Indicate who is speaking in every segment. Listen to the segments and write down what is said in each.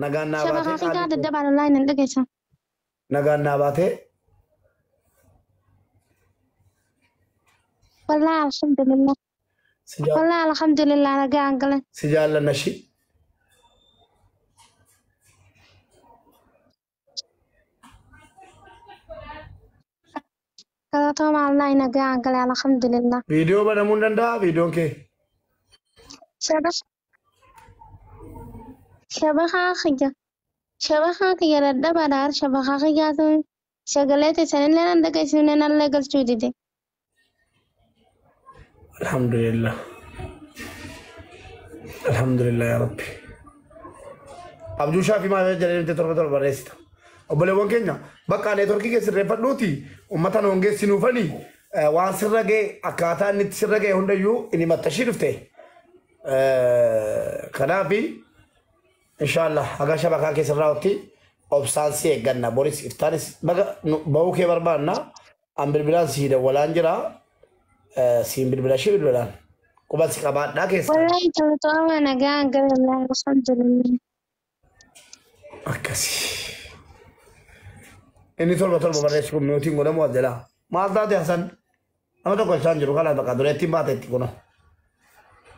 Speaker 1: nagaan naa
Speaker 2: شبكة
Speaker 1: baatee
Speaker 2: قاعدة
Speaker 1: qaali
Speaker 2: تدب على اللاين اللي قيسا
Speaker 1: nagaan naa baatee
Speaker 2: والله الحمد لله والله الحمد لله أنا قاعد أنقل
Speaker 1: si jaallanna shi
Speaker 2: كذا طبعا اللاين قاعد أنقل الحمد لله
Speaker 1: viidiyoo banamuu hin danda'a viidiyoon kee
Speaker 2: شبكة شبكة خيا ردب على شبكة خيا شغلت سنين لنا دقي سنين الله قل شودي
Speaker 1: alhamdulillah alhamdulillah ya rabbi abjuu shaafii maa jedhamte torba barreessita obboleewwan keenya bakka neetworkii kee sirreeffadhuuti uummata hongeessinuufanii waan sirra ga'e akkaataa inni itti sirra ga'e hundayyuu inni maxxashii dhufte kanaafi inshallah haga shabakaa kee sirraa'utti obsaan si eegganna boris iftaanis baga ba'uu kee barbaanna an bilbilaan si dawwalaan jira siin bilbila shii bilbilaan quba si qabaadhaa keessa
Speaker 2: والله تلطوما أنا قاعد أنقل الله الحمد لله
Speaker 1: akkasi inni tolba barreessu kun mootiin godhamu addelaa maal taate hasan nama tokko isaan jiru kana bakka dureetti baate itti kuno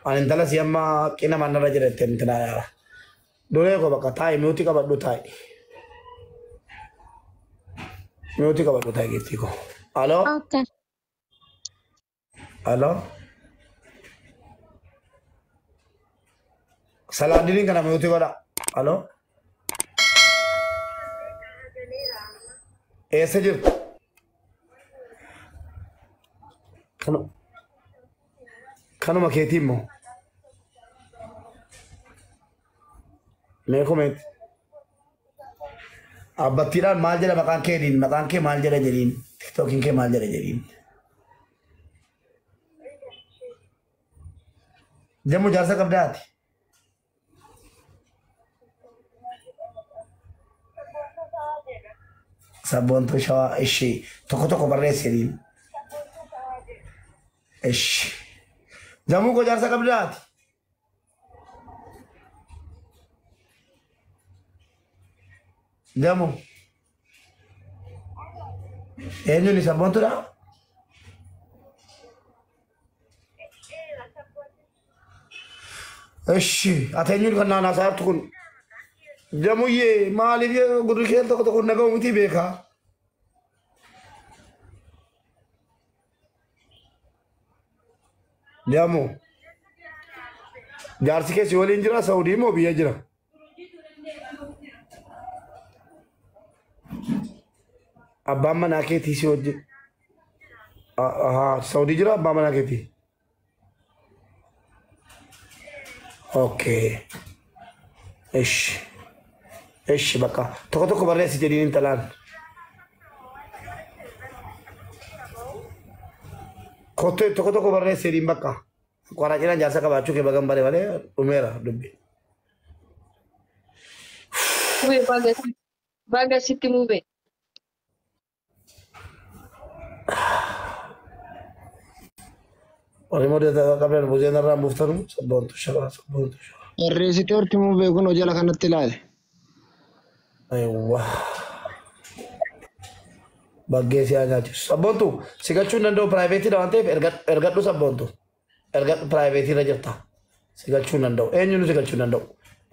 Speaker 1: ani intala si amma qina mannarra jirette intina yaara duree ko bakka taa'i mootii qabadhu taa'i mootii qabadhu taa'i geettii ko aloo
Speaker 2: أوكي
Speaker 1: aloo salaadiniin kana mootii godha aloo eessa jirtu kanuma keetii immoo mee kumeeti abbattiidhaan maal jedha maqaan keetiin maqaan kee maal jedha jedhiin tiktookiin kee maal jedha jedhiin jammu jaarsa qabdaati sabboontuu shawaa ishee tokko barreesse jedhiin ishi jammuu koo jaarsa qabdaati jammu eenyuun sabboontuudha ishi ati eenyuun kan naannaa saartu kun jamuyyee maaliif gurri kee tokko naga'u miti beekaa jamu jaarsi keessi waliin jira saudii moo biyya jira abbaan manaa keetii si wajjin saudii jira abbaan manaa keetii okay ishi bakka tokko barreessi jedhiin intalaan kottee tokko barreessi jedhiin bakka qoraa jiran jaarsa qabaachuu kee bagan bare malee dhumeera dubbi
Speaker 3: baga sitti mube
Speaker 1: warri moodee qabeen buzeen irraa buuftanu sabboontu shaba
Speaker 4: Barreessitee horti mube kun hojjala kanatti ilaale.
Speaker 1: aywa baggee si nyaachisu sabboontu si gachuu hin danda'u piraayiveetiidha waan ta'eef ergadhu sabboontu ergadhu piraayiveetiirra jirta si gachuu hin danda'u eenyuun si gachuu hin danda'u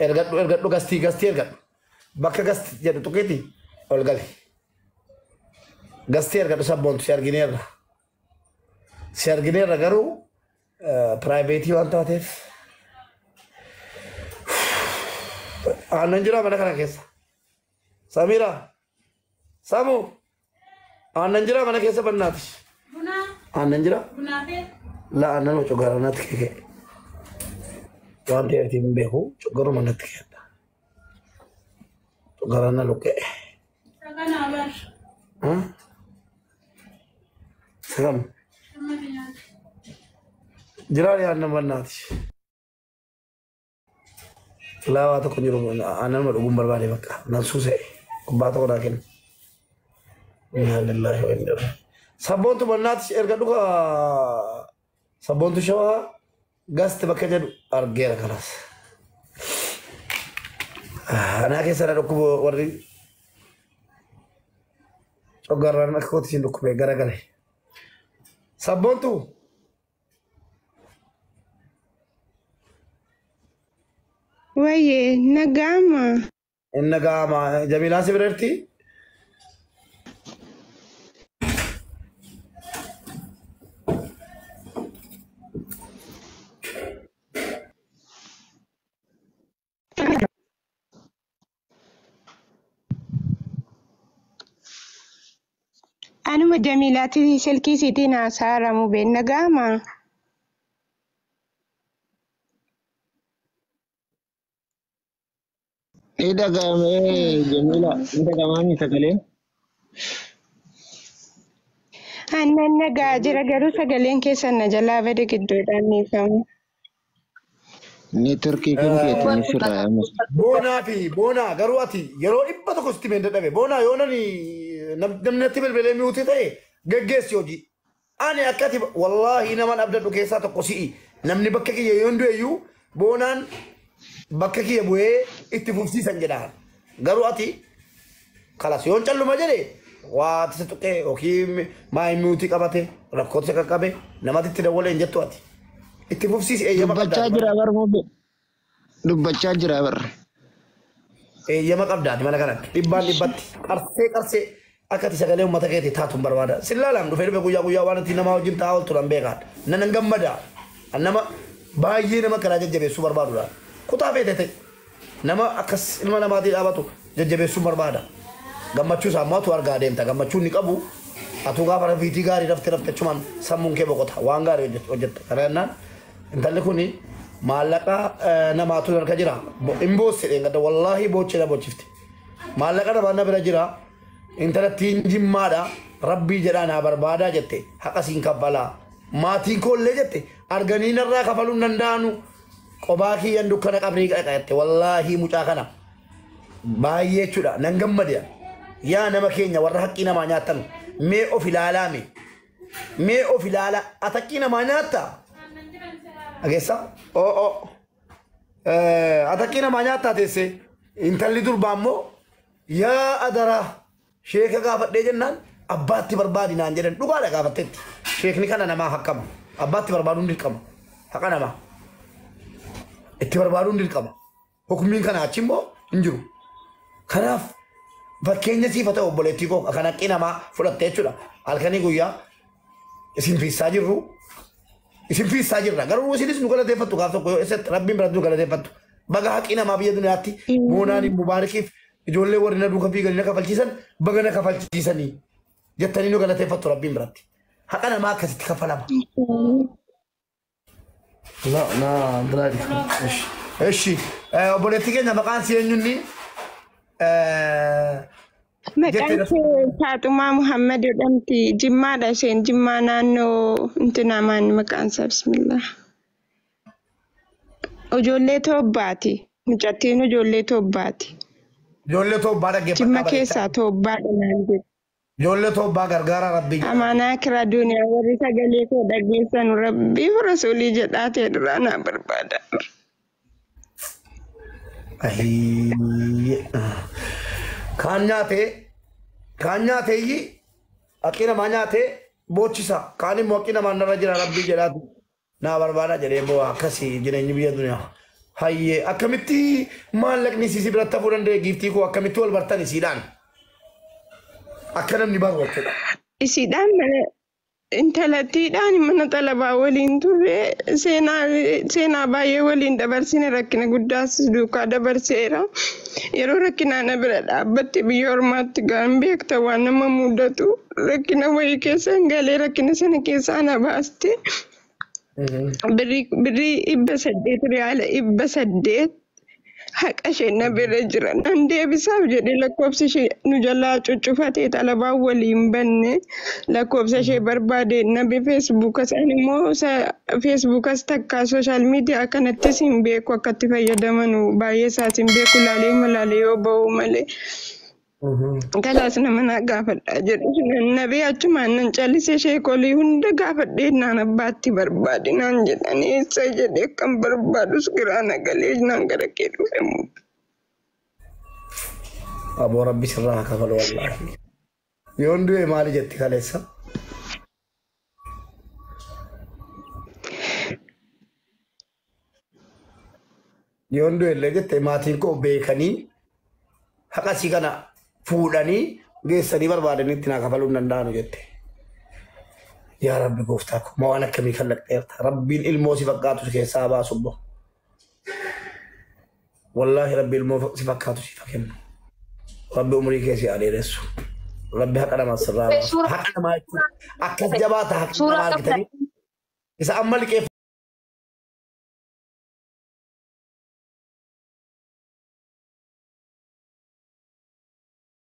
Speaker 1: ergadhu gastii ergadhu bakka gasti jedhu tuqiiti ol gali gastii ergadhu sabboontu si argineerra garuu piraayiveetii waan taateef aannan jira mana kana keessa Samira Samu aannan jira mana keessa bannaati aannan jira la aannan o cogara natti kee waan ta'eef hin beeku cogaruma natti keedha cogara na luqqe sagam jira aannan bannaati lawaa tokko jiru aannan ma dhugum barbaade bakka nan suuse kubbaa tokko naa kenna inna lillahi wa inna ilaihi sabboontu bannaati erga dhuga sabboontu shawaa gasti bakka jedhu argeera kanas أنا كيسنا ركوب وري شجرة أنا كنت شين ركوب جرا جرا سبونتو
Speaker 3: Waye nagama.
Speaker 1: إنك ما جميلة سبرتي
Speaker 3: Anuma Jamilati silkii sitiin haasa'amu beekna gaama.
Speaker 4: إذا قام جميلة إذا قام سكلين
Speaker 3: Aannan nagaa jira garuu sagaleen keessan na jalaa bade gidduudhaan niifamu.
Speaker 4: نتركي كم كيتي نسر أمس
Speaker 1: بونا قرواتي يرو إبتو كستي من دبي بونا يونني نمنتي بالبلي ميوتي تاي جيس يوجي أنا أكاتب والله إنما أبدأ بكيسات قصي نمني بككي يوندو يو بونان بككي يبوي اتفوسي سنجدان قرواتي خلاص يون چلو مجري وات ستوكي اوكي ما ميوتي قبته ركوت سككبه نماتي تدول انجتواتي اتفوسي ايما
Speaker 4: دبچا جرا بر مو دبچا جرا بر
Speaker 1: eeyyama qabdaati mana kanatti dhibbaan dhibbatti qarsee akkati sagalee uummata keetii taatuun barbaada sillaalaan dhufee dhufe guyyaa waan itti nama wajjin taa'aa turan beekaan nanan gammada nama baay'ee nama karaa jajjabeessuu barbaadudha kutaa feetete nama akkas ilma namaatii dhaabatu jajjabeessuu barbaada gammachuu isaa ammaatu argaa deemta gammachuun ni qabu atuu gaafa rafiitii gaarii rafte chumaan sammuun kee boqota waan gaarii hojjetta kana jennaan intalli kuni maallaqa namaatu harka jira imboose dhengada wallahi boochee bochifte maallaqa nama bira jira intalattiin jimmaadha rabbii jedhaa naa barbaadaa jette haqa siin kaffalaa maatiin koollee jette arganii narraa kafaluu hin danda'anu qobaa kiyyan dukkana qabrii qaqayatte wallahi mucaa kana baay'ee jechuudha nan gammadiya yaa nama keenya warra haqqii namaa nyaattan mee of ilaalaa mee of ilaalaa ataqqii namaa nyaattaa Agessa? Ataqqii namaa nyaattaa teesse intalli durbaa immoo yaa adaraa sheeka gaafadhee jennaan abbaatti barbaadi naan jedhan dhugaadha gaafatteetti sheekni kana namaa haqqama abbaatti barbaaduun dirqama haqa namaa itti barbaaduun dirqama hukumiin kana achi immoo hin jiru kanaaf fakkeenya siifa ta'e obboleettii koo kan haqqii namaa fudhatte jechuudha halkanii guyyaa isin fiissaa jirru isin fiissaa jirra garuu isinis nu galateeffattu gaaf tokko yoo isatti rabbiin biratti nu galateeffattu baga haqqii namaa biyya duniyaatti moonaan mubaarakiif ijoollee warri na duuka fiiganii na kafalchiisan baga na kafalchiisanii jettanii nu galateeffattu rabbiin biratti haqa namaa akkasitti kafalama. لا دلالي ايش obboleettii keenya maqaan si eenyunni
Speaker 3: Maqaan kee Faaxumaa Muhammad jedhamti. Jimmaadha isheen Jimmaa naannoo Intinamaan maqaan isaa bismillah. Ijoollee Toobbaati. Mucattiin ijoollee Toobbaati.
Speaker 1: ijoollee Toobbaa dhaggeeffadhaa
Speaker 3: Jimma keessaa Toobbaadha naan jedhu.
Speaker 1: ijoollee Toobbaa gargaara rabbii
Speaker 3: Amaanaa kira duniyaa warri sagalee koo dhageessan rabbii rasulii jedhaa ta'e duraa naa barbaada.
Speaker 1: kaan nyaatee haqqii namaa nyaatee boochisa kaan immoo haqqii namaa narra jira rabbii jedhaatu naa barbaada jedhee boo akkasii jireenyi biyya duniyaa hayyee akkamitti maallaqni siisi biratti hafuu danda'e giiftii koo akkamitti wal bartan isiidhaan akka namni baru jechuudha.
Speaker 3: Isiidhaan intalattiidhaan mana xalabaa waliin turre seenaa baay'ee waliin dabarsine rakkina guddaas duukaa dabarseera. Yeroo rakkinaa na bira dhaabbatte biyya ormaatti gaan beekta waan nama mudatu rakkina wayii keessa hin galee rakkina sana keessaa na baaste. Birrii 800 riyaala 800 haqa ishee na bira jira. Nan deebisaaf jedhee lakkoofsa ishee nu jalaa cuccufatee xalabaa waliin banne lakkoofsa ishee barbaade nabi feesbuukas ani immoo feesbuukas takkaa sooshaal miidiyaa kanattis hin beeku akkatti fayyadaman baay'ee isaas hin beeku laalee yoo ba'u malee. Galaas nama naa gaafadhaa jedhu nabii achumaan nan callisee sheekolii hunda gaafadhee naan abbaatti barbaade naan jedhanii eessa jedhee kan barbaadus giraa nagalee naan gara kee dhufe.
Speaker 1: أبو ربي سرها كفل والله يوندو مالي جتي خالصا يوندو اللي جت ماتينكو بيكني حقا سيكنا فوداني جيسني بربادني تنا كفلون نندانو جتي يا ربي قفتاكو ما وانا كمي خلق تيرتا ربي الموسي فقاتو سكي سابا صبو والله ربي الموسي فقاتو سكي ربي عمري كيسي علي رسو ربي حق أنا ما سرّا حق أنا ما أكيد جبات حق ما كتير إذا أمّا لك